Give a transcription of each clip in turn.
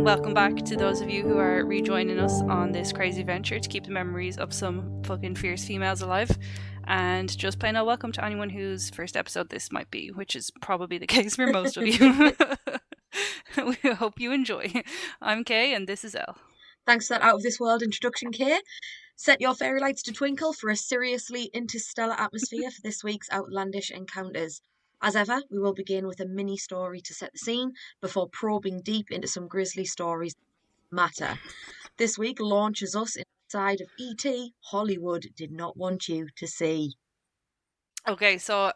Welcome back to those of you who are rejoining us on this crazy venture to keep the memories of some fucking fierce females alive. And just plain old welcome to anyone whose first episode this might be, which is probably the case for most of you. We hope you enjoy. I'm Kay and this is Elle. Thanks for that out of this world introduction, Kay. Set your fairy lights to twinkle for a seriously interstellar atmosphere for this week's outlandish encounters. As ever, we will begin with a mini story to set the scene before probing deep into some grisly stories that matter. This week launches us inside of E.T. Hollywood did not want you to see. Okay, so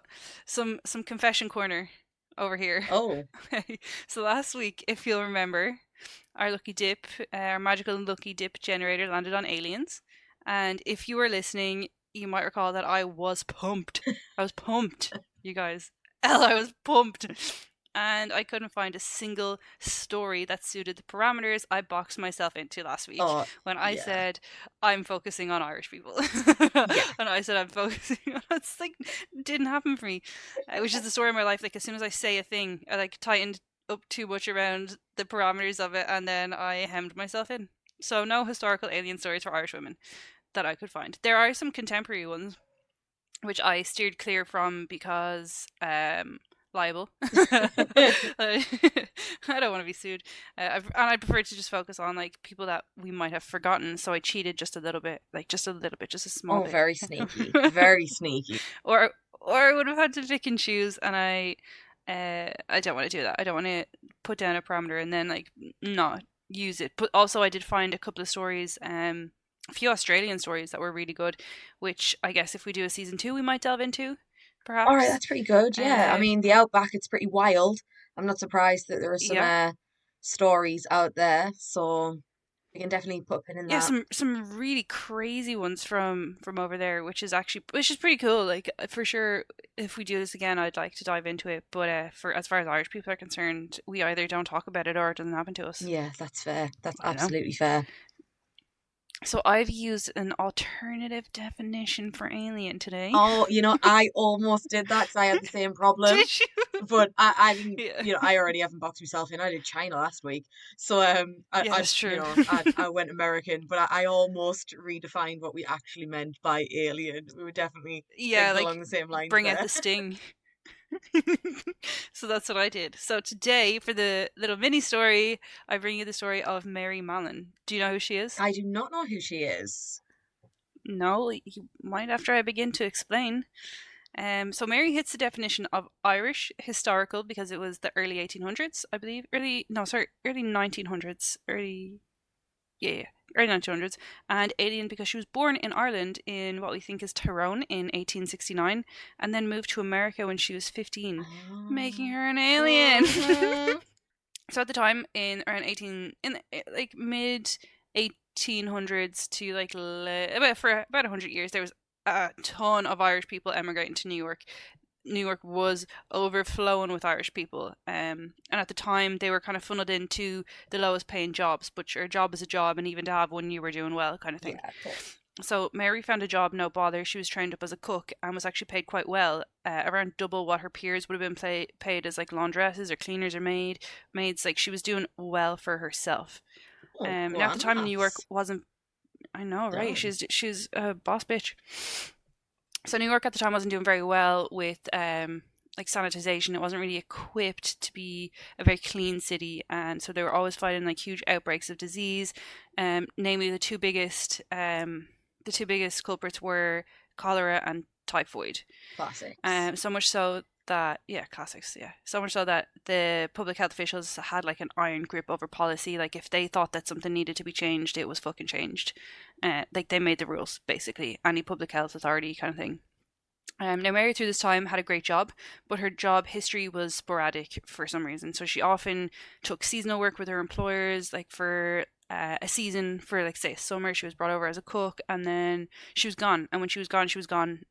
some confession corner over here. Oh. Okay, so last week, if you'll remember, our magical lucky dip generator landed on aliens. And if you were listening, you might recall that I was pumped. I was pumped, you guys. I was pumped. And I couldn't find a single story that suited the parameters I boxed myself into last week when I said I'm focusing on Irish people. And I said I'm focusing on it's like didn't happen for me. It was just the story of my life. Like as soon as I say a thing, I like tightened up too much around the parameters of it and then I hemmed myself in. So no historical alien stories for Irish women that I could find. There are some contemporary ones which I steered clear from because libel. I don't want to be sued. And I prefer to just focus on like people that we might have forgotten. So I cheated just a little bit, just a small bit. Oh, very sneaky, very sneaky. Or I would have had to pick and choose, and I don't want to do that. I don't want to put down a parameter and then like not use it. But also, I did find a couple of stories, a few Australian stories that were really good, which I guess if we do a season 2, we might delve into. Perhaps. All right, that's pretty good. Yeah, I mean the outback, it's pretty wild. I'm not surprised that there are some stories out there, so we can definitely put a pin in that. Yeah, some really crazy ones from over there, which is pretty cool. Like for sure, if we do this again, I'd like to dive into it. But for as far as Irish people are concerned, we either don't talk about it or it doesn't happen to us. Yeah, that's fair. That's absolutely fair. So I've used an alternative definition for alien today. Oh, I almost did that because I had the same problem. Did you? But I didn't, I already haven't boxed myself in. I did China last week. So that's true. I went American, but I almost redefined what we actually meant by alien. We were definitely along the same lines. Bring out the sting. So that's what I did. So today, for the little mini story, I bring you the story of Mary Mallon. Do you know who she is? I do not know who she is. No, you might after I begin to explain. So Mary hits the definition of Irish historical because it was the early 1800s, I believe. Early 1900s. Early 1900s, and alien because she was born in Ireland in what we think is Tyrone in 1869 and then moved to America when she was 15, making her an alien. So at the time in around mid 1800s to about 100 years, there was a ton of Irish people emigrating to New York. New York was overflowing with Irish people, and at the time they were kind of funneled into the lowest paying jobs, but your job is a job, and even to have one you were doing well kind of thing. Yeah, so Mary found a job, no bother. She was trained up as a cook and was actually paid quite well, around double what her peers would have been paid as like laundresses or cleaners or maids. Like she was doing well for herself. Now at the time New York wasn't, I know, right? She's a boss bitch. So New York at the time wasn't doing very well with sanitization. It wasn't really equipped to be a very clean city, and so they were always fighting like huge outbreaks of disease. Namely, the two biggest culprits were cholera and typhoid. Classics. So much so that classics. Yeah, so much so that the public health officials had like an iron grip over policy. Like if they thought that something needed to be changed, it was fucking changed. Like they made the rules basically. Any public health authority kind of thing. Now Mary through this time had a great job, but her job history was sporadic for some reason. So she often took seasonal work with her employers, like for a season, for like say summer. She was brought over as a cook, and then she was gone. And when she was gone.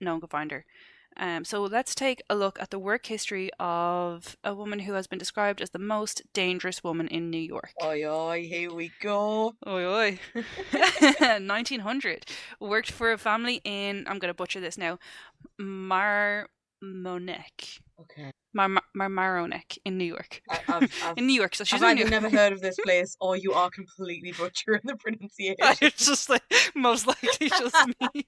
No one could find her. So let's take a look at the work history of a woman who has been described as the most dangerous woman in New York. Oi, oi, here we go. Oi, oi. 1900. Worked for a family in, I'm going to butcher this now, Marmonek. Okay. Marmaroneck in New York. I've In New York, so I've she's in New either York. never heard of this place or you are completely butchering the pronunciation. It's just like most likely just me.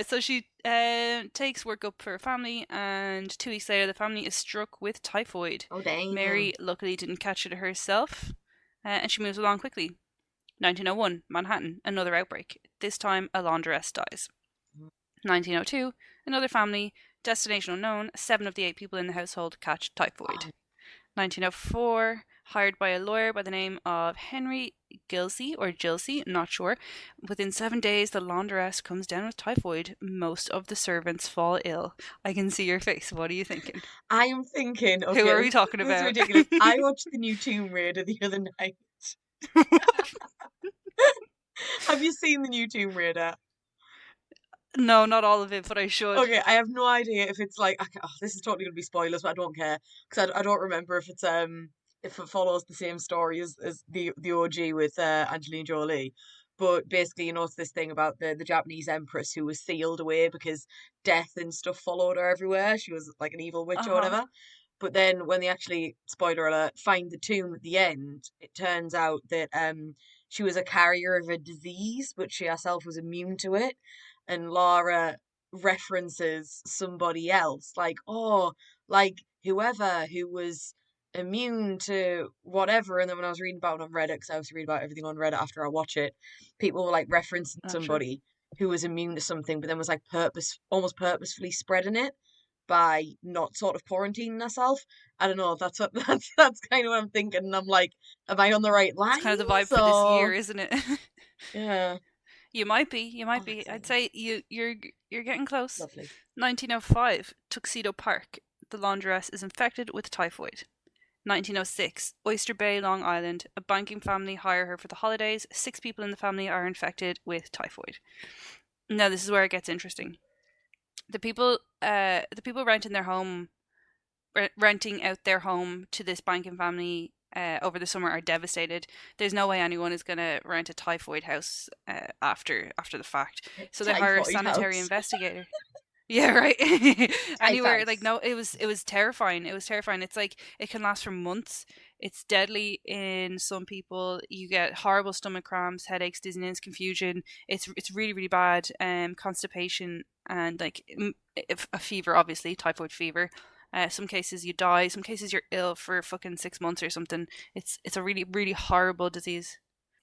So she takes work up for her family, and 2 weeks later, the family is struck with typhoid. Oh, damn. Mary luckily didn't catch it herself, and she moves along quickly. 1901, Manhattan, another outbreak. This time, a laundress dies. 1902, another family, destination unknown, 7 of the 8 people in the household catch typhoid. Oh, 1904, hired by a lawyer by the name of Henry Gilsey or Gilsey, not sure. Within 7 days, the laundress comes down with typhoid. Most of the servants fall ill. I can see your face. What are you thinking? I am thinking, Who okay, are we talking this is about? ridiculous. I watched the new Tomb Raider the other night. Have you seen the new Tomb Raider? No, not all of it, but I should. Okay, I have no idea if it's like this is totally gonna be spoilers, but I don't care because I don't remember if it follows the same story as the OG with Angelina Jolie. But basically, it's this thing about the Japanese empress who was sealed away because death and stuff followed her everywhere. She was like an evil witch Uh or huh. whatever. But then when they actually, spoiler alert, find the tomb at the end, it turns out that she was a carrier of a disease, but she herself was immune to it. And Laura references somebody else, like, oh, like whoever who was immune to whatever. And then when I was reading about it on Reddit, because I obviously read about everything on Reddit after I watch it, people were like referencing Oh, sure. somebody who was immune to something, but then was like almost purposefully spreading it by not sort of quarantining herself. I don't know. That's what that's kind of what I'm thinking. And I'm like, am I on the right It's kind of the vibe lines for this or year, isn't it? yeah? You might be. You Oh, might be. I'd excellent, say you're getting close. lovely. 1905, Tuxedo Park. The laundress is infected with typhoid. 1906, Oyster Bay, Long Island. A banking family hire her for the holidays. 6 people in the family are infected with typhoid. Now this is where it gets interesting. The people renting out their home to this banking family over the summer are devastated. There's no way anyone is going to rent a typhoid house after the fact. So they hire a Typhoid sanitary house. investigator. Yeah, right. Type Anywhere like house. no, it was terrifying. It was terrifying. It's like it can last for months. It's deadly in some people. You get horrible stomach cramps, headaches, dizziness, confusion. It's really really bad. Constipation and like a fever, obviously typhoid fever. Some cases you die. Some cases you're ill for fucking 6 months or something. It's a really really horrible disease.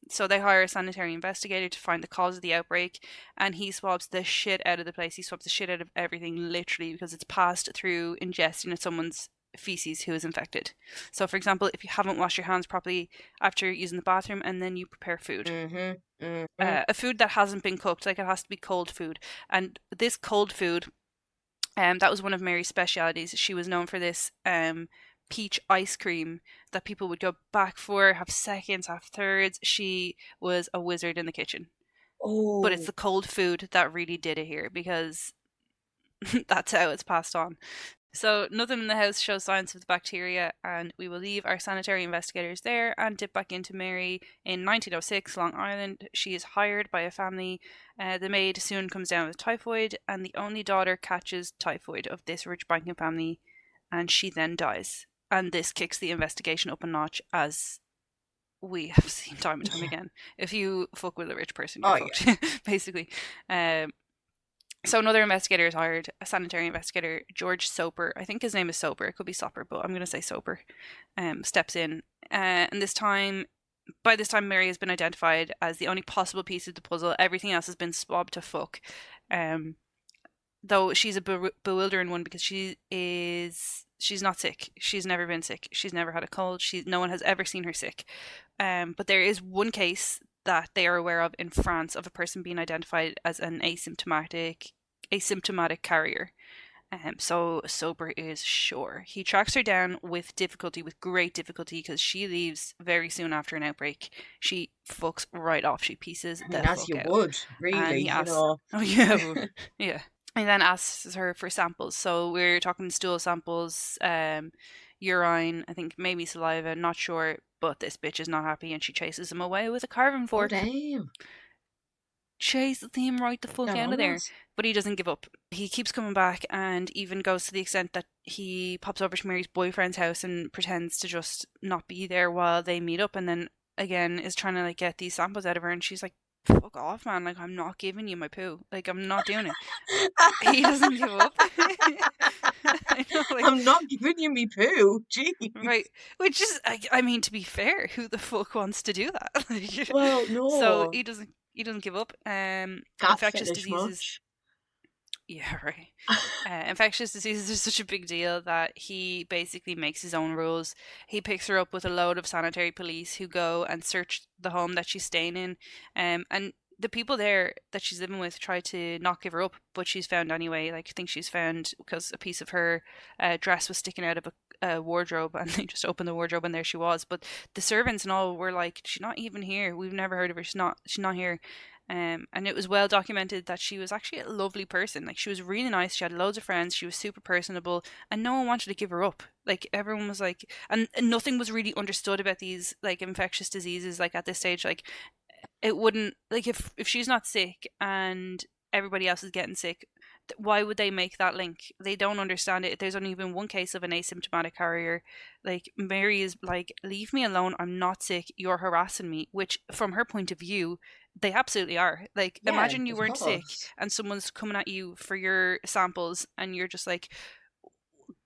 So they hire a sanitary investigator to find the cause of the outbreak, and he swabs the shit out of the place. He swabs the shit out of everything, literally, because it's passed through ingesting of someone's feces who is infected. So, for example, if you haven't washed your hands properly after using the bathroom and then you prepare food, Mm-hmm. Mm-hmm. a food that hasn't been cooked, like it has to be cold food, and this cold food that was one of Mary's specialities. She was known for this peach ice cream that people would go back for, have seconds, have thirds. She was a wizard in the kitchen. But it's Oh, the cold food that really did it here because that's how it's passed on. So nothing in the house shows signs of the bacteria, and we will leave our sanitary investigators there and dip back into Mary in 1906, Long Island. She is hired by a family. The maid soon comes down with typhoid, and the only daughter catches typhoid of this rich banking family, and she then dies. And this kicks the investigation up a notch, as we have seen time and time yeah. again. If you fuck with a rich person, you're Oh, yeah. fucked, basically. Um, so another investigator is hired, a sanitary investigator, George Soper. I think his name is Soper. It could be Soper, but I'm going to say Soper. Steps in, and by this time, Mary has been identified as the only possible piece of the puzzle. Everything else has been swabbed to fuck. Um, though she's a bewildering one because she's not sick. She's never been sick. She's never had a cold. No one has ever seen her sick. But there is one case that they are aware of in France of a person being identified as an asymptomatic carrier. So Sober is sure. He tracks her down with difficulty, with great difficulty, because she leaves very soon after an outbreak. She fucks right off. She pieces I mean, the as fuck you out. would, And really, he asks, oh yeah, yeah. He then asks her for samples. So we're talking stool samples, urine, I think maybe saliva, not sure. But this bitch is not happy, and she chases him away with a carving Oh, fork. damn. Chases him right the fuck Get out on of there. that. but he doesn't give up. He keeps coming back and even goes to the extent that he pops over to Mary's boyfriend's house and pretends to just not be there while they meet up, and then again is trying to like get these samples out of her, and she's like, fuck off, man, like I'm not giving you my poo, like I'm not doing it. He doesn't give up. I know, like, I'm not giving you me poo. right, Jeez. which is, I mean, to be fair, who the fuck wants to do that? Like, Well, so no. he doesn't give up. Cat Infectious fetish diseases, much? yeah, right. Infectious diseases are such a big deal that he basically makes his own rules. He picks her up with a load of sanitary police who go and search the home that she's staying in, and the people there that she's living with try to not give her up, but she's found anyway. Like, I think she's found because a piece of her dress was sticking out of a wardrobe, and they just opened the wardrobe and there she was. But the servants and all were like, "She's not even here. We've never heard of her. She's not here." And it was well documented that she was actually a lovely person. Like, she was really nice. She had loads of friends. She was super personable, and no one wanted to give her up. Like, everyone was like, and nothing was really understood about these like infectious diseases. Like, at this stage, like, it wouldn't, like, if she's not sick and everybody else is getting sick, why would they make that link? They don't understand it. There's only been one case of an asymptomatic carrier. Like, Mary is like, leave me alone, I'm not sick, you're harassing me, which from her point of view, they absolutely are. Like, Yeah, imagine you of weren't sick course. and someone's coming at you for your samples and you're just like,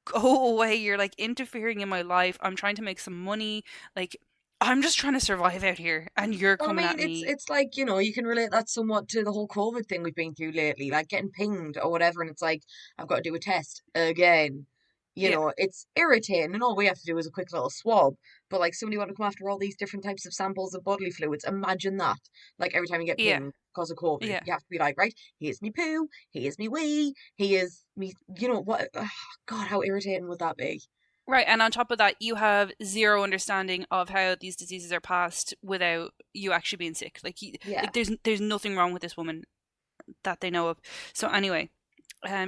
go away, you're like interfering in my life, I'm trying to make some money, like, I'm just trying to survive out here and you're Well, I coming mean, at it's me. it's like, you can relate that somewhat to the whole COVID thing we've been through lately, like getting pinged or whatever, and it's like, I've got to do a test again. Yeah, It's irritating, and all we have to do is a quick little swab. But like somebody want to come after all these different types of samples of bodily fluids. Imagine that. Like every time you get yeah, pinged because of COVID, yeah. you have to be like, right, here's me poo, here's me wee, here's me, what? God, how irritating would that be? Right, and on top of that, you have zero understanding of how these diseases are passed without you actually being sick. Like, Yeah. like there's nothing wrong with this woman that they know of. So anyway,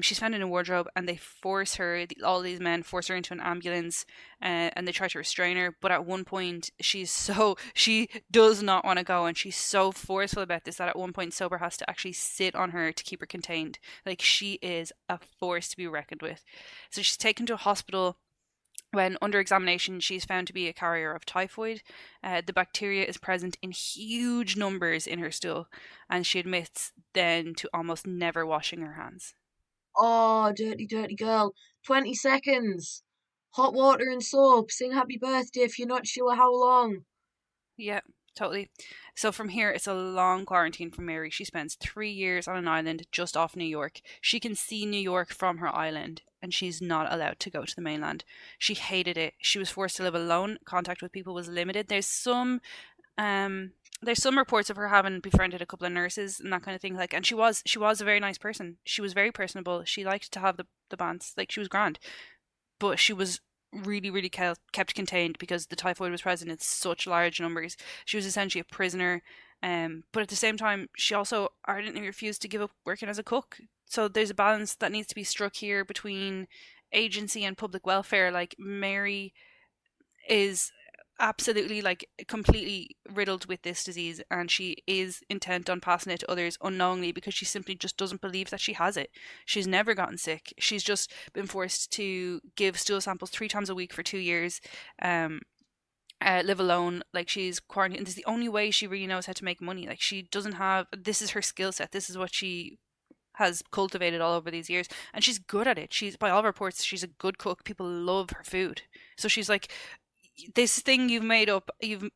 she's found in a wardrobe, and they force her. All these men force her into an ambulance, and they try to restrain her. But at one point, she does not want to go, and she's so forceful about this that at one point, Sober has to actually sit on her to keep her contained. Like, she is a force to be reckoned with. So she's taken to a hospital. When under examination, she's found to be a carrier of typhoid. The bacteria is present in huge numbers in her stool, and she admits then to almost never washing her hands. Oh, dirty, dirty girl. 20 seconds. Hot water and soap. Sing happy birthday if you're not sure how long. Yeah, totally. So from here, it's a long quarantine for Mary. She spends 3 years on an island just off New York. She can see New York from her island, and she's not allowed to go to the mainland. She hated it. She was forced to live alone. Contact with people was limited. Um there's some reports of her having befriended a couple of nurses and that kind of thing. Like, and she was a very nice person. She was very personable. She liked to have the bands. Like, she was grand, but she was really, really kept contained because the typhoid was present in such large numbers. She was essentially a prisoner, but at the same time, she also ardently refused to give up working as a cook. So there's a balance that needs to be struck here between agency and public welfare. Like, Mary is absolutely, like, completely riddled with this disease, and she is intent on passing it to others unknowingly because she simply just doesn't believe that she has it. She's never gotten sick. She's just been forced to give stool samples 3 times a week for 2 years. um Live alone. Like, she's quarantined. This is the only way she really knows how to make money. Like, she doesn't have, this is her skill set, this is what she has cultivated all over these years, and she's good at it. She's, by all reports, she's a good cook. People love her food. So she's like, this thing you've made up, you've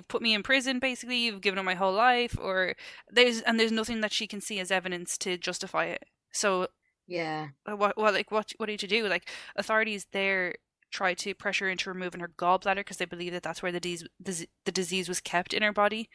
put me in prison, basically, you've given up my whole life, or there's nothing that she can see as evidence to justify it. So Yeah. what are you to do? Like, authorities there try to pressure her into removing her gallbladder because they believe that that's where the disease was kept in her body,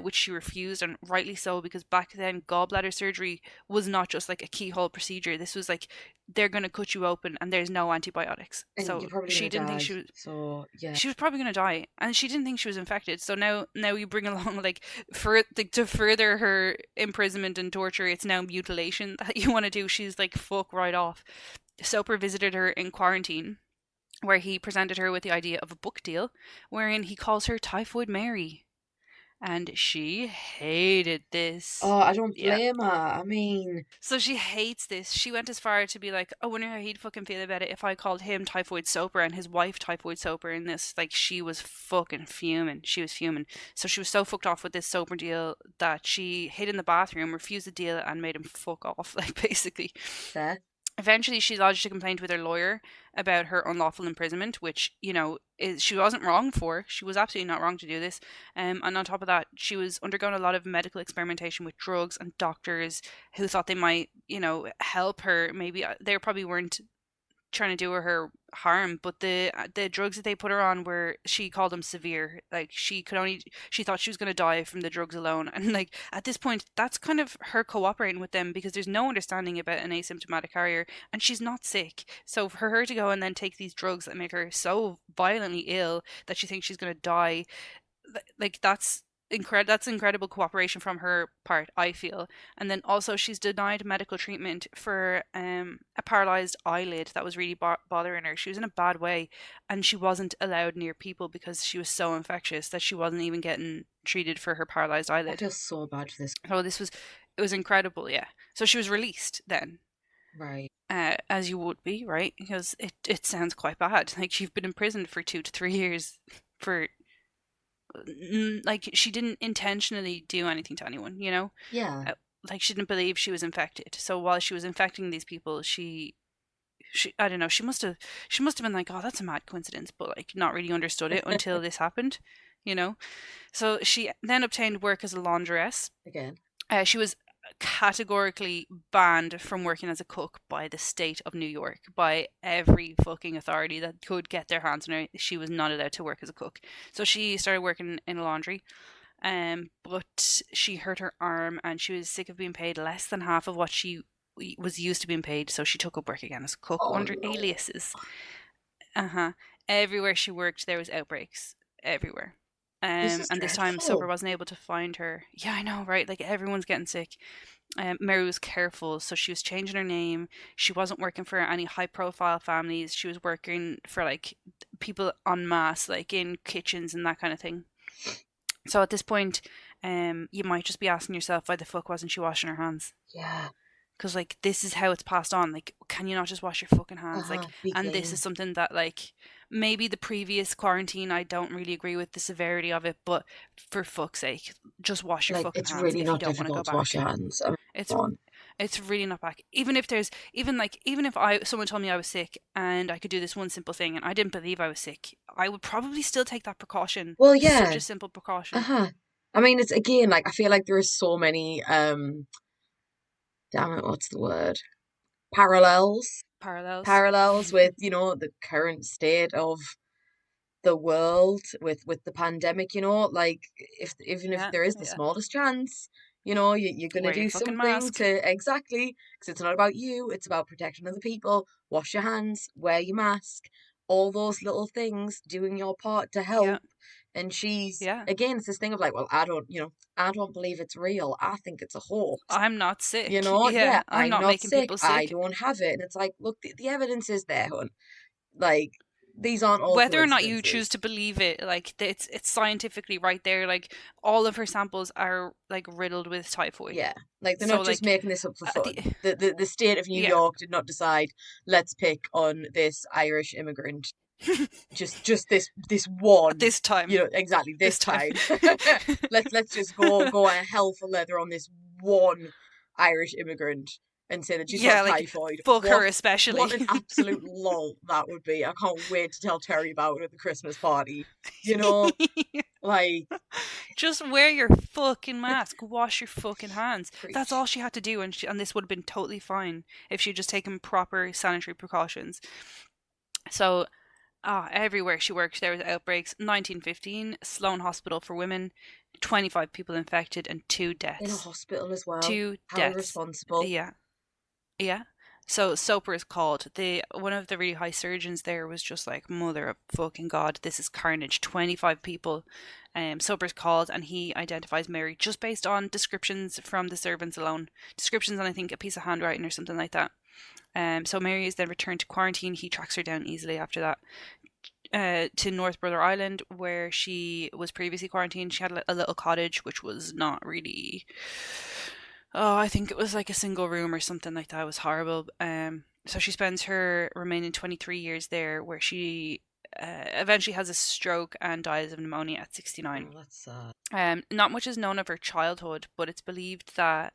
which she refused, and rightly so, because back then gallbladder surgery was not just like a keyhole procedure. This was like, they're going to cut you open and there's no antibiotics. And So you're probably she gonna didn't think die. she was So, yeah. she was probably going to die, and she didn't think she was infected. So now you bring along, like, for like, to further her imprisonment and torture, it's now mutilation that you want to do. She's like, fuck right off. Soper visited her in quarantine, where he presented her with the idea of a book deal wherein he calls her Typhoid Mary. and she hated this. Oh, I don't Yeah. blame her. I mean, So she hates this. She went as far to be like, I wonder how he'd fucking feel about it if I called him Typhoid Soper and his wife Typhoid Soper in this. Like, she was fucking fuming. She was fuming. So she was so fucked off with this sober deal that she hid in the bathroom, refused the deal, and made him fuck off, like, basically. fair. Eventually, she lodged a complaint with her lawyer about her unlawful imprisonment, which, she wasn't wrong for. She was absolutely not wrong to do this. And on top of that, she was undergoing a lot of medical experimentation with drugs and doctors who thought they might, help her. Maybe they probably weren't trying to do her harm, but the drugs that they put her on were, she called them severe. Like, she thought she was going to die from the drugs alone, and like at this point that's kind of her cooperating with them because there's no understanding about an asymptomatic carrier and she's not sick. So for her to go and then take these drugs that make her so violently ill that she thinks she's going to die, like that's incredible cooperation from her part, I feel. And then also she's denied medical treatment for a paralyzed eyelid that was really bothering her. She was in a bad way, and she wasn't allowed near people because she was so infectious that she wasn't even getting treated for her paralyzed I eyelid. feel so bad for this. So it was incredible, yeah. So she was released then, Right. as you would be, right? Because it sounds quite bad. Like, you've been imprisoned for 2 to 3 years for, like, she didn't intentionally do anything to anyone, Yeah. Uh, like, she didn't believe she was infected. So while she was infecting these people, she I don't know, she must have been like, oh, that's a mad coincidence, but like not really understood it until this happened, you know. So she then obtained work as a laundress. Again. She was categorically banned from working as a cook by the state of New York, by every fucking authority that could get their hands on her. She was not allowed to work as a cook. So she started working in a laundry. But she hurt her arm and she was sick of being paid less than half of what she was used to being paid. So she took up work again as a cook Oh under no. aliases. Uh huh. Everywhere she worked, there was outbreaks. Everywhere. This is And this time, Soper dreadful. wasn't able to find her. Yeah, I know, right? Like, everyone's getting sick. Mary was careful, so she was changing her name. She wasn't working for any high-profile families. She was working for like people en masse, like in kitchens and that kind of thing. So at this point, you might just be asking yourself, why the fuck wasn't she washing her hands? Yeah. Because like, this is how it's passed on. Like, can you not just wash your fucking hands? Like, Be and this is clean. something that, like, maybe the previous quarantine, I don't really agree with the severity of it, but for fuck's sake, just wash your Like, fucking it's hands really if you not don't want to go difficult to wash your back. hands. I mean, It's come on. it's really not back. Even if there's even if I someone told me I was sick and I could do this one simple thing and I didn't believe I was sick, I would probably still take that precaution. Well, Such yeah. a simple precaution. Uh-huh. I mean, it's again like I feel like there is so many damn it, what's the word? Parallels. Parallels. Parallels with, the current state of the world with the pandemic, like if even if Yeah, there is the yeah. smallest chance, you're gonna Wear your do fucking something mask. to exactly because it's not about you, it's about protecting other people. Wash your hands, wear your mask, all those little things, doing your part to Yeah, help. And she's yeah. again, it's this thing of like, well, I don't believe it's real. I think it's a hoax. I'm not sick. Yeah, Yeah, I'm I'm not not making sick. people I sick. don't have it. And it's like, look, the evidence is there, hon. Like, these aren't all Whether or not you choose coincidences. to believe it, like, it's scientifically right there. Like, all of her samples are like riddled with typhoid. Yeah, like they're So not just like, making this up for the fun. The state of New yeah, York did not decide, let's pick on this Irish immigrant. Just this at one, this time, exactly this this time. time. Let's just go on hell for leather on this one Irish immigrant and say that she's got Yeah, like, typhoid. fuck her What especially. an absolute lol that would be. I can't wait to tell Terry about it at the Christmas party. You know, like Just wear your fucking mask. Wash your fucking hands. That's preach. all she had to do, and this would have been totally fine if she'd just taken proper sanitary precautions. So, everywhere she worked, there was outbreaks. 1915, Sloan Hospital for Women, 25 people infected and two In a deaths. hospital as well. Two How deaths. irresponsible. Yeah, yeah. So Soper is called. One of the really high surgeons there was just like, mother of fucking god, this is carnage. 25 people. Soper's called and he identifies Mary just based on descriptions from the servants alone. Descriptions and I think a piece of handwriting or something like that. So Mary is then returned to quarantine. He tracks her down easily after that. to North Brother Island, where she was previously quarantined. She had a little cottage, which was not really. Oh, I think it was like a single room or something like that. It was horrible. So she spends her remaining 23 years there, where she eventually has a stroke and dies of pneumonia at 69. Oh, that's sad. Not much is known of her childhood, but it's believed that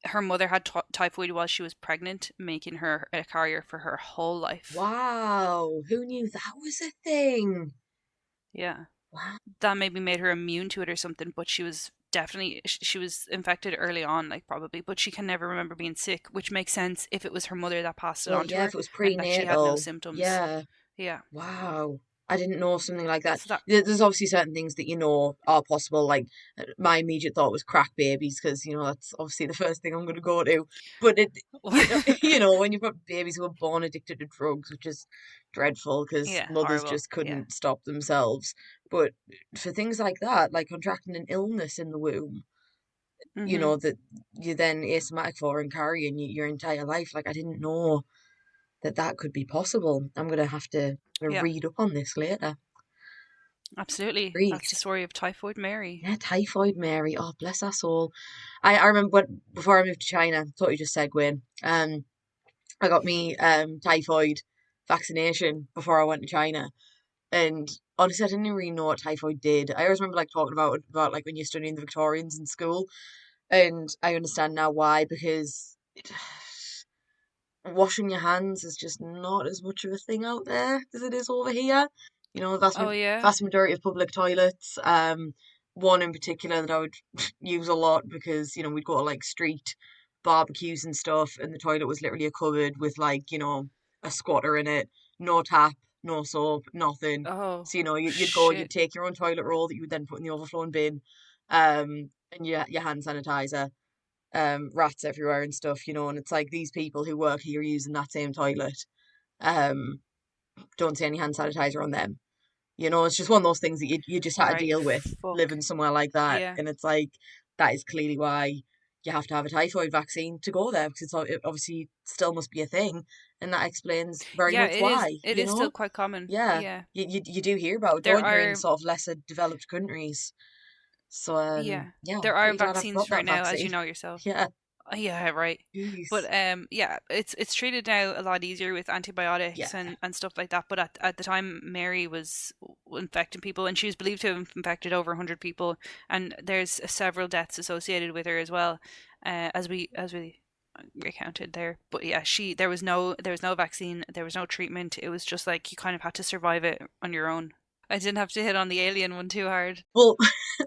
her mother had typhoid while she was pregnant, making her a carrier for her whole life. Wow, who knew that was a thing? Yeah. Wow. That maybe made her immune to it or something, but she was definitely she was infected early on, like probably, but she can never remember being sick, which makes sense if it was her mother that passed it Well, on to yeah, her if it was and that she had no prenatal, symptoms. yeah. Yeah. Wow. I didn't know something like that. So that There's obviously certain things that you know are possible. Like my immediate thought was crack babies because you know that's obviously the first thing I'm going to go to. But when you've got babies who are born addicted to drugs, which is dreadful because yeah, mothers horrible. just Yeah. couldn't stop themselves. But for things like that, like contracting an illness in the womb, Mhm. that you're then asymptomatic for and carrying your entire life. Like I didn't know that could be possible. I'm gonna have to Yeah. read up on this later. Absolutely. That's the Intrigued. story of Typhoid Mary. Yeah, Typhoid Mary. Oh, bless her soul. I remember before I moved to China, thought you just segueing. I got me typhoid vaccination before I went to China. And honestly, I didn't even really know what typhoid did. I always remember like talking about like when you're studying the Victorians in school. And I understand now why, because washing your hands is just not as much of a thing out there as it is over here. Oh yeah. Vast majority of public toilets. One in particular that I would use a lot because we'd go to like street barbecues and stuff, and the toilet was literally a cupboard with like a squatter in it, no tap, no soap, nothing. Oh So you'd go, you'd shit. take your own toilet roll that you would then put in the overflowing bin, and your hand sanitizer, rats everywhere and stuff, and it's like these people who work here using that same toilet, um, don't see any hand sanitizer on them. It's just one of those things that you just had to Right. deal with Fuck. living somewhere like that. Yeah. And it's like, that is clearly why you have to have a typhoid vaccine to go there because it obviously still must be a thing. And that explains very Yeah, much it is why, it is still quite common. Yeah. Yeah. You do hear about it, There don't you, in are sort of lesser developed countries. So, yeah. yeah, There are pretty glad I've vaccines got for it that now, as you vaccine. know yourself. Yeah. Yeah, right. Jeez. But yeah, it's treated now a lot easier with Yeah. antibiotics and stuff like that. But at the time Mary was infecting people, and she was believed to have infected over 100 people, and there's several deaths associated with her as well, as we recounted there. But yeah, she there was no vaccine, there was no treatment. It was just like you kind of had to survive it on your own. I didn't have to hit on the alien one too hard. Well,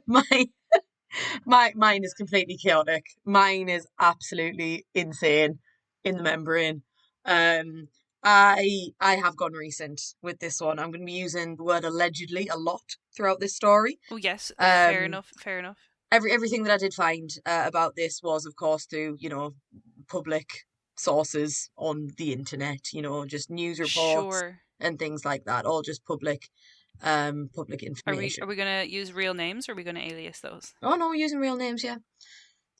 my mine is completely chaotic. Mine is absolutely insane in the membrane. Um, I have gone recent with this one. I'm going to be using the word allegedly a lot throughout this story. Oh yes, fair Um, enough, fair enough. everything that I did find about this was, of course, through public sources on the internet. Just news reports Sure. and things like that. All just public Are we are information. we gonna use real names or are we gonna alias those? Oh no, we're using real names, yeah.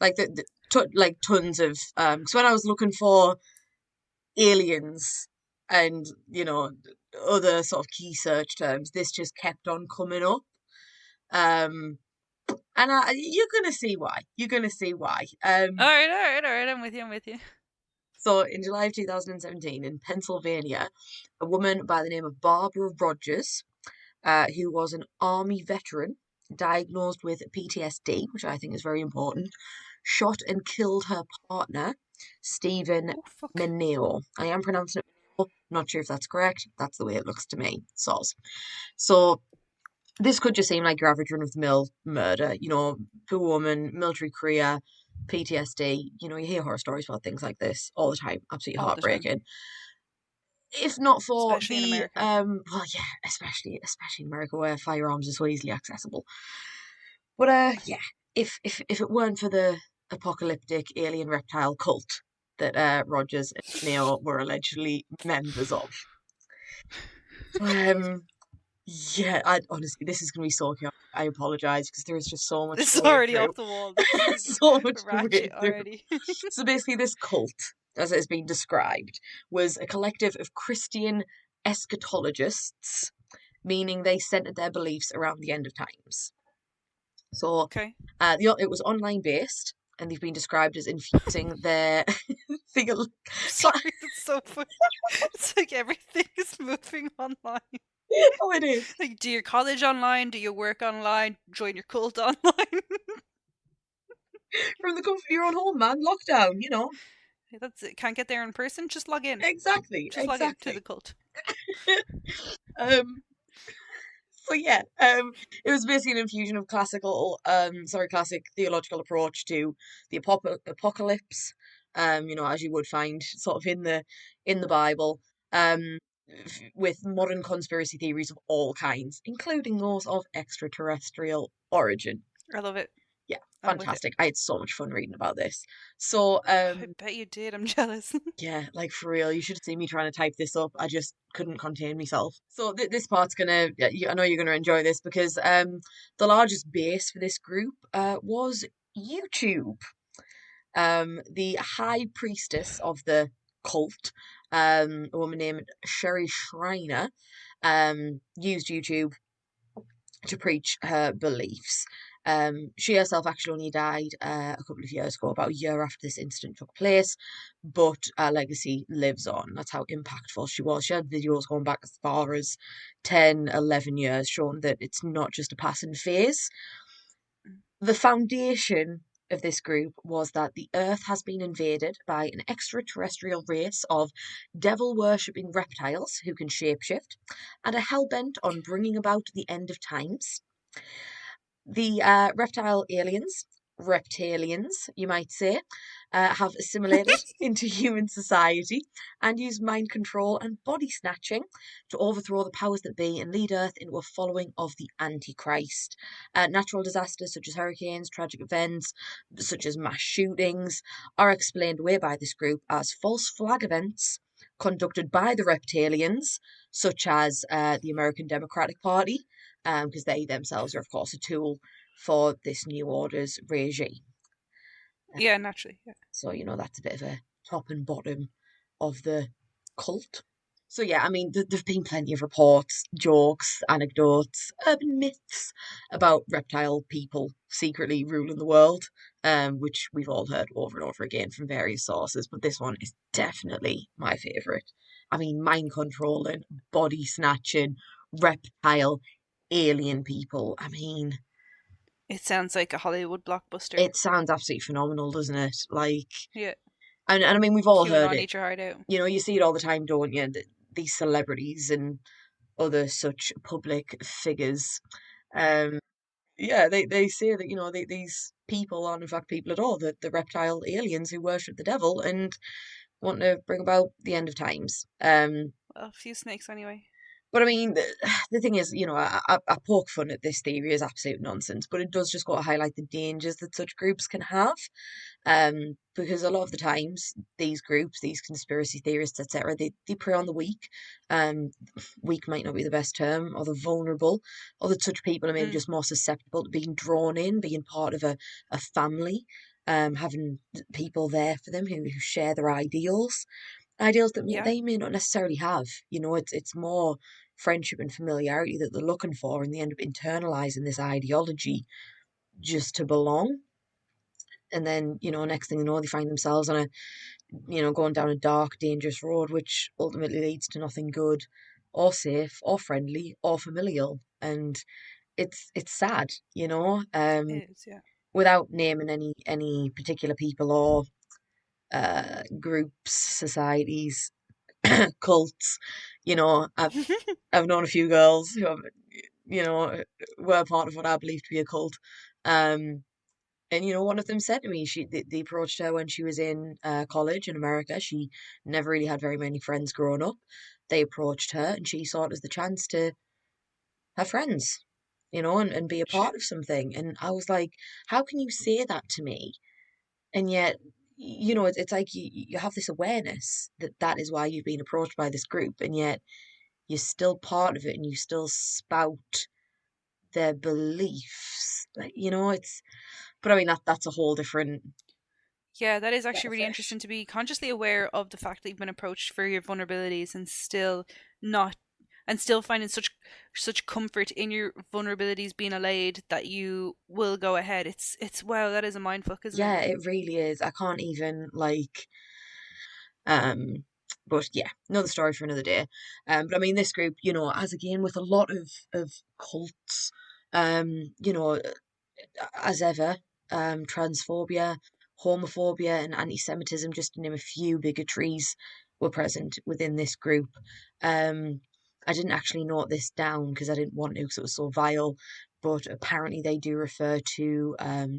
Like like tons of because when I was looking for aliens and other sort of key search terms, this just kept on coming up. Um, and you're gonna see why. You're gonna see why. All right, all right, all right. I'm with you. I'm with you. So in July of 2017 in Pennsylvania, a woman by the name of Barbara Rogers, who was an army veteran diagnosed with PTSD, which I think is very important, shot and killed her partner, Stephen Oh fuck. Mineo. I am pronouncing it Mineo, not sure if that's correct. That's the way it looks to me. So this could just seem like your average run of the mill murder. Poor woman, military career, PTSD. You hear horror stories about things like this all the time. Absolutely All the time, heartbreaking. If not for especially in the America. well, yeah, especially in America where firearms are so easily accessible. But yeah, if it weren't for the apocalyptic alien reptile cult that Rogers and Neo were allegedly members of, um, yeah, I honestly, this is gonna be so chaotic. I apologize because there is just so much This to is wade already through, off the wall. This is so much to wade ratchet through. already. So basically, this cult, as it has been described, was a collective of Christian eschatologists, meaning they centered their beliefs around the end of times. So Okay. it was online based, and they've been described as infusing their theol- I'm cla- sorry, that's so funny. It's like everything is moving online. oh, it is Like, do your college online, do your work online, join your cult online. from the comfort of your own home, man. Lockdown, That's it. Can't get there in person. Just log in. exactly, Just log in to the exactly. cult. um, so yeah, it was basically an infusion of classic theological approach to the apocalypse, as you would find sort of in the Bible, with modern conspiracy theories of all kinds, including those of extraterrestrial origin. I love it. Yeah, I'm with it. fantastic. I had so much fun reading about this. So, I bet you did. I'm jealous. yeah, like for real, you should have seen me trying to type this up. I just couldn't contain myself. So this part's gonna, yeah, I know you're gonna enjoy this because the largest base for this group was YouTube. The high priestess of the cult, a woman named Sherry Shriner, used YouTube to preach her beliefs. She herself actually only died a couple of years ago, about a year after this incident took place, but her legacy lives on. That's how impactful she was. She had videos going back as far as 10, 11 years, showing that it's not just a passing phase. The foundation of this group was that the Earth has been invaded by an extraterrestrial race of devil worshipping reptiles who can shapeshift and are hell bent on bringing about the end of times. The reptilians, you might say, have assimilated into human society and use mind control and body snatching to overthrow the powers that be and lead Earth into a following of the Antichrist. Natural disasters such as hurricanes, tragic events such as mass shootings are explained away by this group as false flag events conducted by the reptilians, such as the American Democratic Party, because they themselves are, of course, a tool for this New Order's regime. Yeah, naturally. Yeah. So, that's a bit of a top and bottom of the cult. So, yeah, I mean, there've been plenty of reports, jokes, anecdotes, urban myths about reptile people secretly ruling the world, which we've all heard over and over again from various sources, but this one is definitely my favourite. I mean, mind controlling, body snatching, reptile, alien people. I mean, It sounds like a Hollywood blockbuster. it sounds absolutely phenomenal, doesn't it? Like, Yeah. and I mean, we've all heard QAnon, it. eat your heart out. You see it all the time, don't you? These celebrities and other such public figures. Um, yeah, they say that, these people aren't in fact people at all, the reptile aliens who worship the devil and want to bring about the end of times. Well, a few snakes anyway. But I mean, the thing is, I poke fun at this theory as absolute nonsense, but it does just go to highlight the dangers that such groups can have. Because a lot of the times these groups, these conspiracy theorists, etc., they prey on the weak. Um, Weak might not be the best term, or the vulnerable, or that such people are maybe Mm. just more susceptible to being drawn in, being part of a family, having people there for them who share their ideals that Yeah. they may not necessarily have. It's more friendship and familiarity that they're looking for, and they end up internalizing this ideology just to belong. And then, next thing you know, they find themselves on going down a dark, dangerous road, which ultimately leads to nothing good or safe or friendly or familial. And it's sad, It is, yeah. without naming any particular people or groups, societies, cults. I've known a few girls who have, you know, were part of what I believe to be a cult. Um, and one of them said to me, they approached her when she was in college in America. She never really had very many friends growing up. They approached her, and she saw it as the chance to have friends, and be a part Shit. of something. And I was like, how can you say that to me? And yet, it's like you have this awareness that that is why you've been approached by this group, and yet you're still part of it, and you still spout their beliefs. Like, it's. But I mean, that's a whole different. Yeah, that is actually really benefit. interesting to be consciously aware of the fact that you've been approached for your vulnerabilities and still not and still finding such comfort in your vulnerabilities being allayed that you will go ahead. It's wow, that is a mind fuck, isn't it? Yeah, it really is. I can't even like um but yeah, another story for another day. But I mean this group, as again with a lot of cults, you know, as ever, transphobia, homophobia, and anti-Semitism, just to name a few bigotries, were present within this group. Um, I didn't actually note this down because I didn't want to because it was so vile, but apparently they do refer to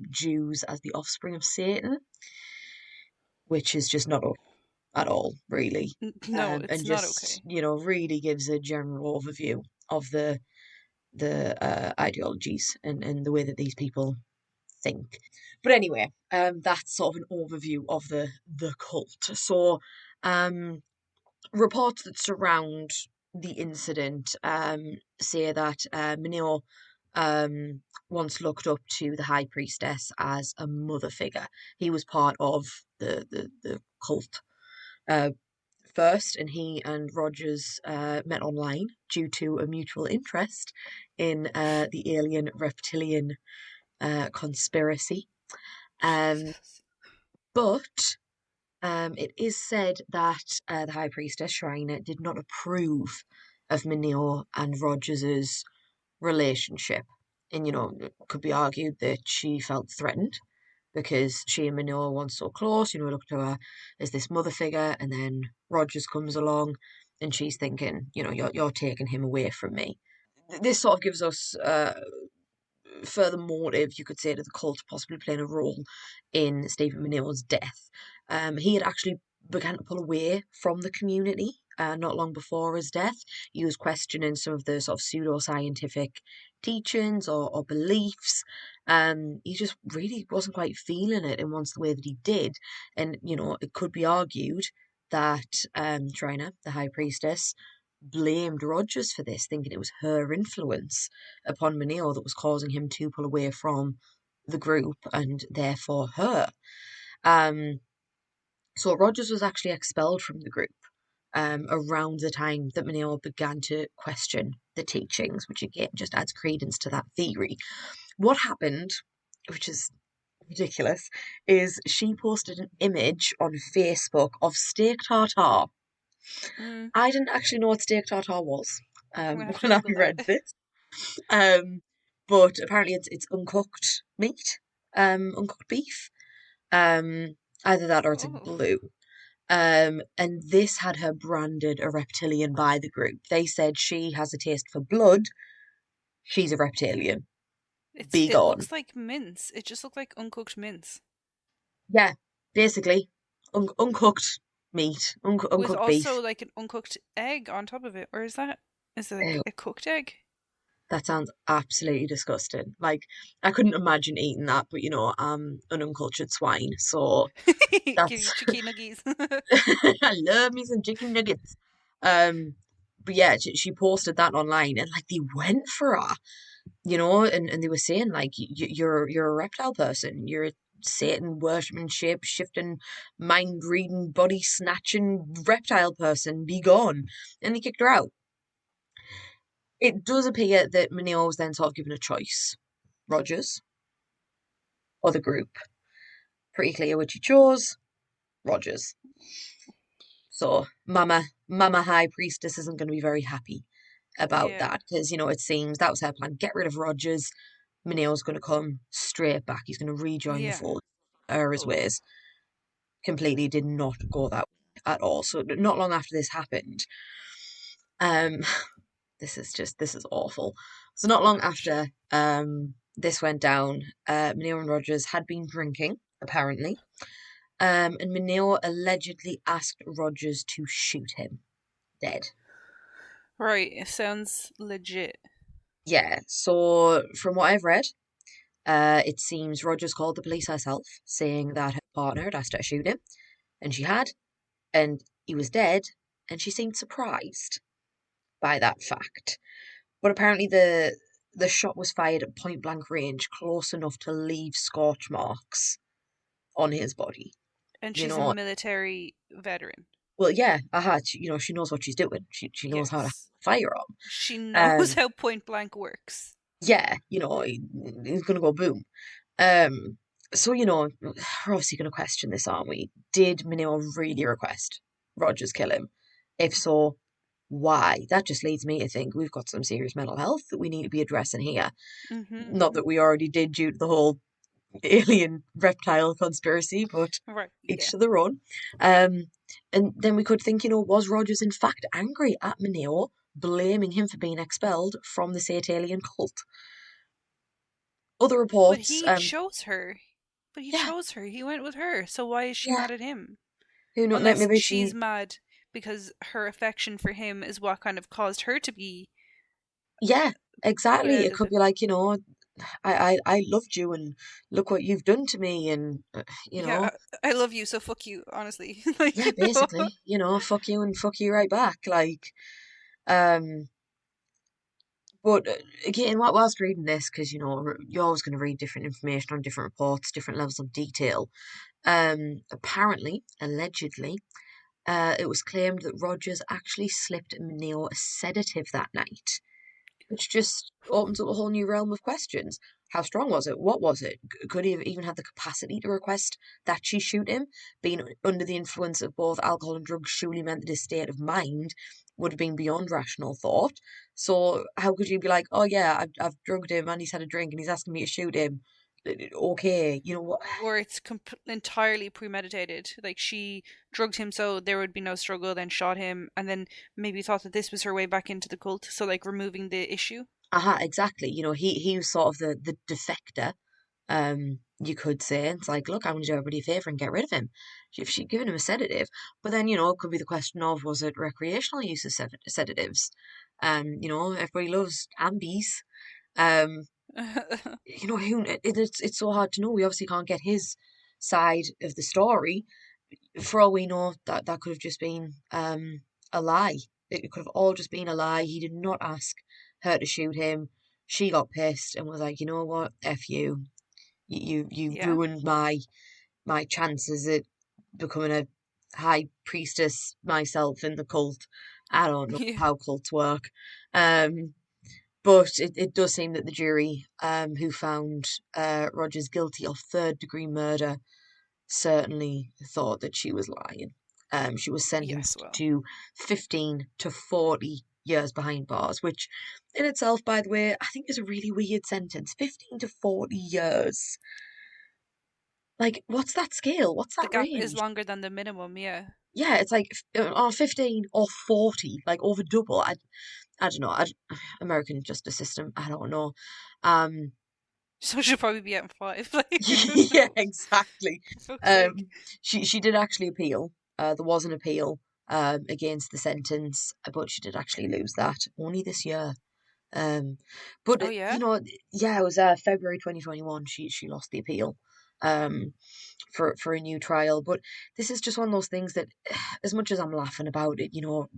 Jews as the offspring of Satan, which is just not at all, really. No, And it's not just, okay. really gives a general overview of the ideologies and the way that these people think. But anyway, that's sort of an overview of the cult. So, um, reports that surround the incident say that Mineo once looked up to the high priestess as a mother figure. He was part of the cult uh, first, and he and Rogers met online due to a mutual interest in the alien reptilian conspiracy. Um, Jesus. but it is said that the High Priestess Shriner did not approve of Mineo and Rogers's relationship. And, it could be argued that she felt threatened because she and Mineo were once so close, looked to her as this mother figure, and then Rogers comes along and she's thinking, you're taking him away from me. This sort of gives us further motive, you could say, to the cult possibly playing a role in Stephen Maneo's death. He had actually began to pull away from the community not long before his death. He was questioning some of the sort of pseudo-scientific teachings or beliefs. He just really wasn't quite feeling it in once the way that he did. And, it could be argued that Trina, the High Priestess, blamed Rogers for this, thinking it was her influence upon Manil that was causing him to pull away from the group and therefore her. Um, so Rogers was actually expelled from the group around the time that Manil began to question the teachings, which again just adds credence to that theory. What happened, which is ridiculous, is she posted an image on Facebook of steak tartare. Mm, I didn't actually know what steak tartare was I'm gonna have to when I Google that. read this. Um, but apparently it's uncooked meat, uncooked beef, either that or it's a Oh, glue. And this had her branded a reptilian by the group. They said she has a taste for blood. She's a reptilian. Be it gone. looks like mince. It just looked like uncooked mince Yeah, basically, uncooked meat, with uncooked also beef. like an uncooked egg on top of it. Or is it like Ew, a cooked egg? that sounds absolutely disgusting. Like I couldn't imagine eating that, but I'm an uncultured swine, so Give that's you chicken nuggies. I love me some chicken nuggets. Um, but yeah, she posted that online, and like they went for her, and they were saying like you're a reptile person, you're a Satan worshipping, shape shifting, mind reading, body snatching reptile person. Be gone, and they kicked her out. It does appear that Manil was then sort of given a choice: Rogers or the group. Pretty clear which he chose. Rogers. So Mama High Priestess isn't going to be very happy about Yeah. that because it seems that was her plan. Get rid of Rogers. Minneo's going to come straight back. He's going to rejoin the Yeah. fold. His Ugh. ways completely did not go that way at all. So not long after this happened, um, this is awful. So not long Ouch. after this went down, Mineo and Rogers had been drinking apparently, and Mineo allegedly asked Rogers to shoot him dead. Right. It sounds legit. Yeah, so from what I've read, it seems Rogers called the police herself, saying that her partner had asked her to shoot him, and she had, and he was dead, and she seemed surprised by that fact. But apparently the shot was fired at point blank range, close enough to leave scorch marks on his body. And you she's a know. military veteran. Well, yeah, she knows what she's doing. She knows how to Yes. fire on. She knows how point blank works. Yeah, he's gonna go boom. Um, so we're obviously gonna question this, aren't we? Did Mineo really request Rogers kill him? If so, why? That just leads me to think we've got some serious mental health that we need to be addressing here. Not Mm-hmm. that we already did due to the whole alien reptile conspiracy, but Right. each Yeah. to their own. Um, and then we could think, was Rogers in fact angry at Mineo, blaming him for being expelled from the Satalian cult? Other But reports, he chose her. But he yeah, chose her. He went with her. So why is she yeah, mad at him? who knows? Unless Maybe she's she, mad because her affection for him is what kind of caused her to be yeah, put exactly. out It of could it. be like, I loved you and look what you've done to me, and Yeah, I love you, so fuck you, honestly. Like, yeah, basically, fuck you and fuck you right back, like, um. But again, whilst reading this, because you're always going to read different information on different reports, different levels of detail. Apparently, allegedly, it was claimed that Rogers actually slipped Mineo a sedative that night, which just opens up a whole new realm of questions. How strong was it? What was it? Could he have even had the capacity to request that she shoot him? Being under the influence of both alcohol and drugs surely meant that his state of mind would have been beyond rational thought. So how could you be like, oh yeah, I've drugged him and he's had a drink and he's asking me to shoot him? Okay, you know what? or it's entirely premeditated. Like, she drugged him so there would be no struggle, then shot him, and then maybe thought that this was her way back into the cult. So, like, removing the issue. Aha, exactly. He was sort of the defector, you could say. It's like, look, I'm going to do everybody a favour and get rid of him. If she'd given him a sedative. But then, it could be the question of, was it recreational use of sedatives? Everybody loves ambies. Um, it's so hard to know. We obviously can't get his side of the story. For all we know, that could have just been a lie. It could have all just been a lie. He did not ask her to shoot him. She got pissed and was like, you know what, F you. You Yeah. ruined my chances at becoming a high priestess myself in the cult. I don't know Yeah. how cults work. Um, but it does seem that the jury, who found Rogers guilty of third-degree murder, certainly thought that she was lying. She was Yes, sentenced well. to 15 to 40 years behind bars, which in itself, by the way, I think is a really weird sentence. 15 to 40 years. Like, what's that scale? What's The that gap is range? longer than the minimum, yeah. Yeah, it's like 15 or 40, like over double. I don't know. American justice system, I don't know. Um, So she'll probably be out in five. Like, yeah, exactly. for fuck's sake. Um, she did actually appeal. There was an appeal against the sentence, but she did actually lose that only this year. Um, but Oh, yeah? yeah, it was February 2021. She lost the appeal. Um, for a new trial. But this is just one of those things that, as much as I'm laughing about it,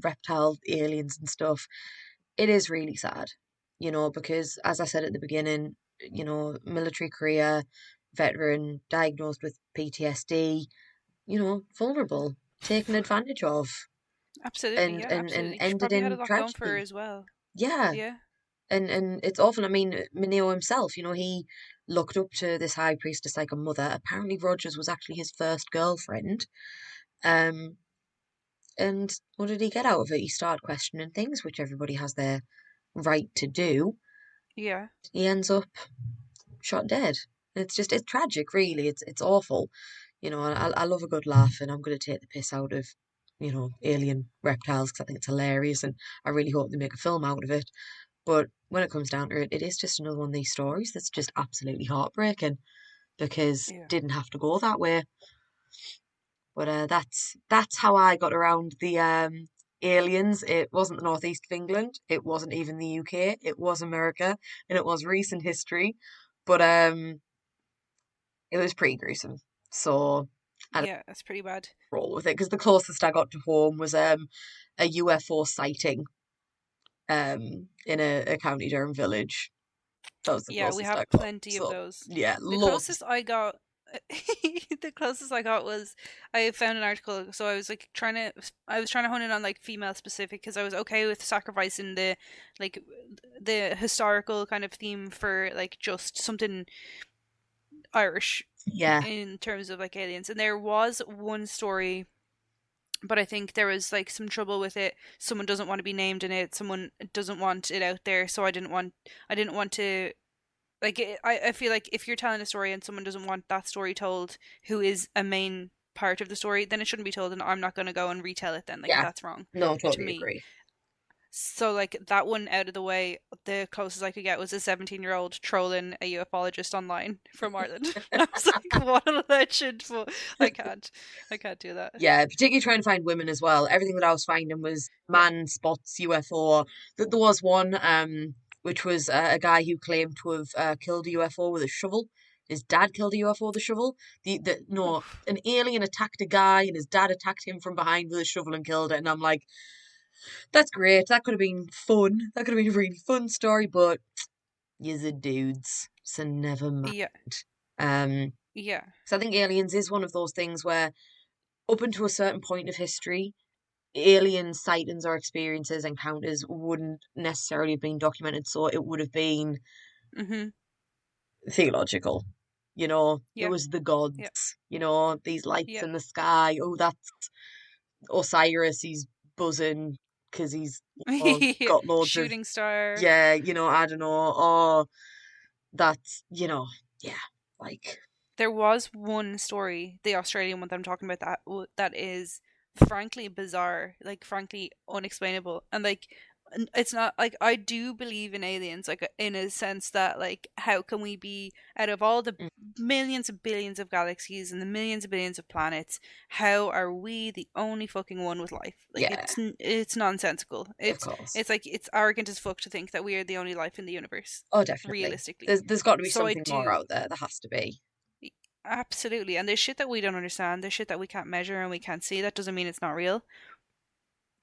reptile aliens and stuff, it is really sad. Because as I said at the beginning, military career, veteran, diagnosed with PTSD, vulnerable, taken advantage of, Absolutely, and yeah, and and absolutely. She ended probably had a in lot going for her tragedy. as well. Yeah, Yeah. and it's awful. I mean, Mineo himself, he looked up to this high priestess like a mother. Apparently, Rogers was actually his first girlfriend. Um, and what did he get out of it? He started questioning things, which everybody has their right to do. Yeah. He ends up shot dead. It's tragic, really. It's awful. I love a good laugh, and I'm going to take the piss out of, alien reptiles because I think it's hilarious, and I really hope they make a film out of it. But when it comes down to it, it is just another one of these stories that's just absolutely heartbreaking because it Yeah. didn't have to go that way. But that's how I got around the aliens. It wasn't the northeast of England. It wasn't even the UK. It was America, and it was recent history. But it was pretty gruesome. So I don't Yeah, that's pretty bad. roll with it because the closest I got to home was a UFO sighting in a County Durham village. That was the Yeah, we closest I have got. plenty of So those. yeah, The loads. closest I got The closest I got was I found an article. So I was trying to hone in on like female specific because I was okay with sacrificing like the historical kind of theme for like just something Irish Yeah, in terms of like aliens. And there was one story, but I think there was like some trouble with it. Someone doesn't want to be named in it. Someone doesn't want it out there. So I didn't want to like I feel like if you're telling a story and someone doesn't want that story told, who is a main part of the story, then it shouldn't be told, and I'm not going to go and retell it then. Like yeah. that's wrong No, to totally me. agree. So like that one out of the way, the closest I could get was a 17-year-old trolling a ufologist online from Ireland. I was like, what a legend! But I can't do that. Yeah, particularly trying to find women as well. Everything that I was finding was Yeah. man spots UFO. That there was one, which was a guy who claimed to have killed a UFO with a shovel. His dad killed a UFO with a shovel. The no, Oof. an alien attacked a guy, and his dad attacked him from behind with a shovel and killed it. And I'm like, that's great. That could have been fun. That could have been a really fun story, but you're the dudes, so never mind. Yeah. Um, Yeah. so I think aliens is one of those things where, up until a certain point of history, alien sightings or experiences, encounters wouldn't necessarily have been documented, so it would have been Mhm. theological. It Yeah. was the Yeah. gods, these lights Yeah. in the sky. Oh, that's Osiris, he's buzzing because he's Yeah. got loads of, Shooting star. yeah, I don't know. Oh, that's, yeah, like, There was one story, the Australian one that I'm talking about, that is frankly bizarre, like frankly unexplainable, and like it's not like I do believe in aliens, like in a sense that like how can we be out of all the mm, millions of billions of galaxies and the millions of billions of planets, how are we the only fucking one with life? Like yeah, it's nonsensical. of course. It's like it's arrogant as fuck to think that we are the only life in the universe, Oh, definitely. realistically. There's got to be So I something more do. out there. There has to be, Absolutely. And there's shit that we don't understand. There's shit that we can't measure and we can't see. That doesn't mean it's not real.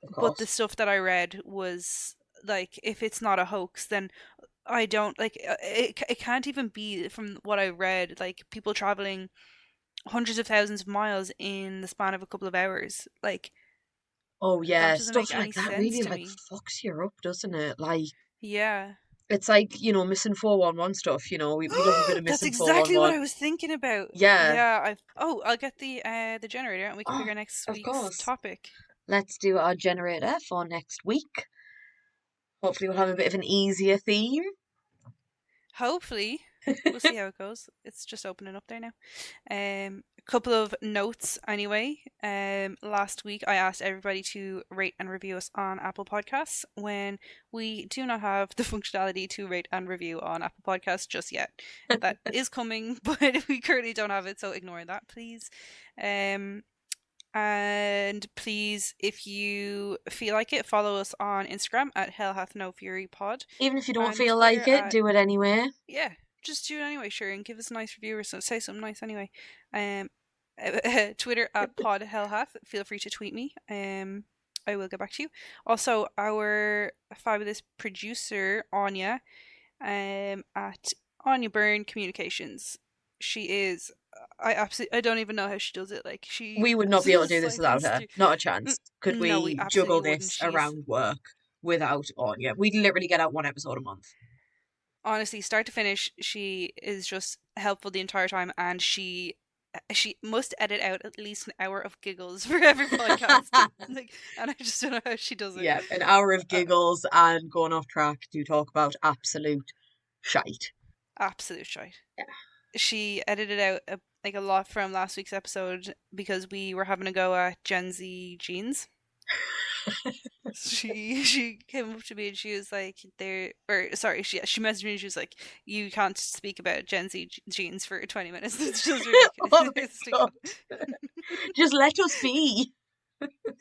of But the course. stuff that I read was like, if it's not a hoax, then I don't like it can't even be from what I read, like people traveling hundreds of thousands of miles in the span of a couple of hours. Like, Oh that yeah, doesn't stuff make like any that sense really to like me. fucks you up, doesn't it? Like, Yeah. it's like, missing 411 stuff, we love a bit of That's missing exactly what 411. I was thinking about. Yeah. Yeah, I'll get the generator and we can pick Oh, our next of week's course. topic. Let's do our generator for next week. Hopefully we'll have a bit of an easier theme. Hopefully, we'll see how it goes. It's just opening up there now. A couple of notes anyway. Last week I asked everybody to rate and review us on Apple Podcasts when we do not have the functionality to rate and review on Apple Podcasts just yet. That is coming, but we currently don't have it, so ignore that, please. Um, and please, if you feel like it, follow us on Instagram at Hell Hath No Fury Pod Even if you don't and feel like Twitter it, at do it anyway. yeah, just do it anyway, sure, and give us a nice review or so, say something nice anyway. Um, Twitter at Pod Hellhath. Feel free to tweet me. I will get back to you. Also, our fabulous producer Anya, at Anya Byrne Communications. She is. I don't even know how she does it. Like she We would not be able to do just this like without her. Not a chance. Could no, we we absolutely juggle wouldn't. this She's around work without Anya? We'd literally get out one episode a month. honestly start to finish. She is just helpful the entire time, and she must edit out at least an hour of giggles for every podcast. Like, and I just don't know how she does it. Yeah, an hour of Uh, giggles and going off track to talk about absolute shite. Absolute shite. Yeah. She edited out like a lot from last week's episode because we were having a go at Gen Z jeans. She came up to me and she was like, "There," or sorry, she messaged me and she was like, "You can't speak about Gen Z jeans for 20 minutes. It's just ridiculous." Oh my It's to god. go. Just let us be.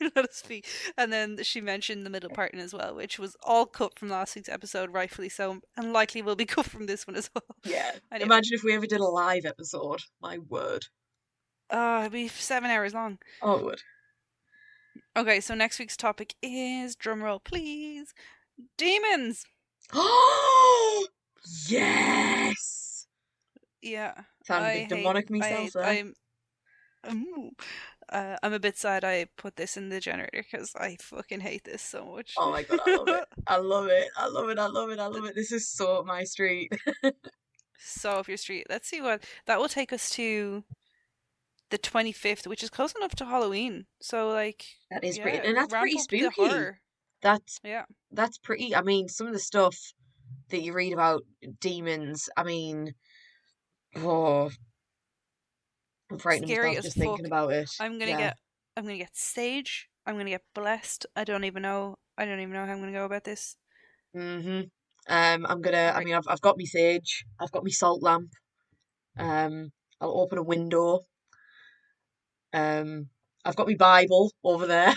Let us be. And then she mentioned the middle part in as well, which was all cut from last week's episode, rightfully so, and likely will be cut from this one as well. Yeah. Anyway, Imagine if we ever did a live episode. My word. it'll be 7 hours long. Oh, it would. Okay, so next week's topic is drumroll, please. Demons. Oh, yes. Yeah, Found a I bit hate. demonic myself there. Ooh, I'm a bit sad I put this in the generator because I fucking hate this so much. Oh my god, I love it. I love it. I love it. I love it. I love it. This is so up my street. So up your street. Let's see what that will take us to the 25th, which is close enough to Halloween. So like, That is pretty, yeah, and that's ramp pretty up the spooky. horror. That's Yeah, that's pretty. I mean, some of the stuff that you read about demons. I mean, oh, I'm frightening scary myself as just thinking fuck. about it. I'm gonna Yeah. get I'm gonna get sage. I'm gonna get blessed. I don't even know. I don't even know how I'm gonna go about this. Mhm. I'm gonna. All I right. mean, I've got my sage. I've got my salt lamp. I'll open a window. Um, I've got my Bible over there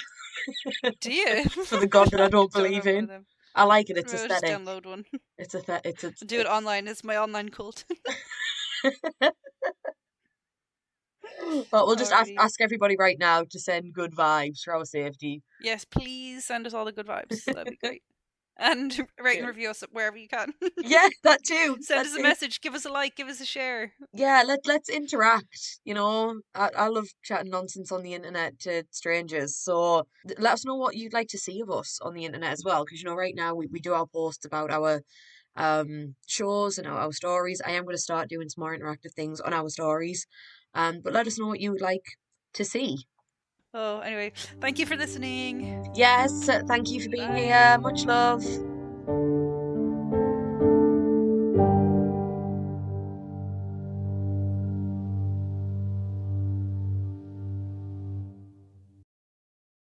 Do you? for the God that I I don't don't believe have one of in. them. I like it. It's Maybe I'll just aesthetic. download one. Do it It's. online. It's my online cult. But we'll just Alrighty. ask everybody right now to send good vibes for our safety. Yes, please send us all the good vibes. That'd be great. And rate and Cheers. review us wherever you can. Yeah, that too. Send That us a too. message. Give us a like. Give us a share. Yeah, let's interact. I love chatting nonsense on the internet to strangers. So let us know what you'd like to see of us on the internet as well. Because right now we do our posts about our shows and our stories. I am going to start doing some more interactive things on our stories. But let us know what you would like to see. Oh, anyway, thank you for listening. Yes, thank you for being here. Bye. Much love.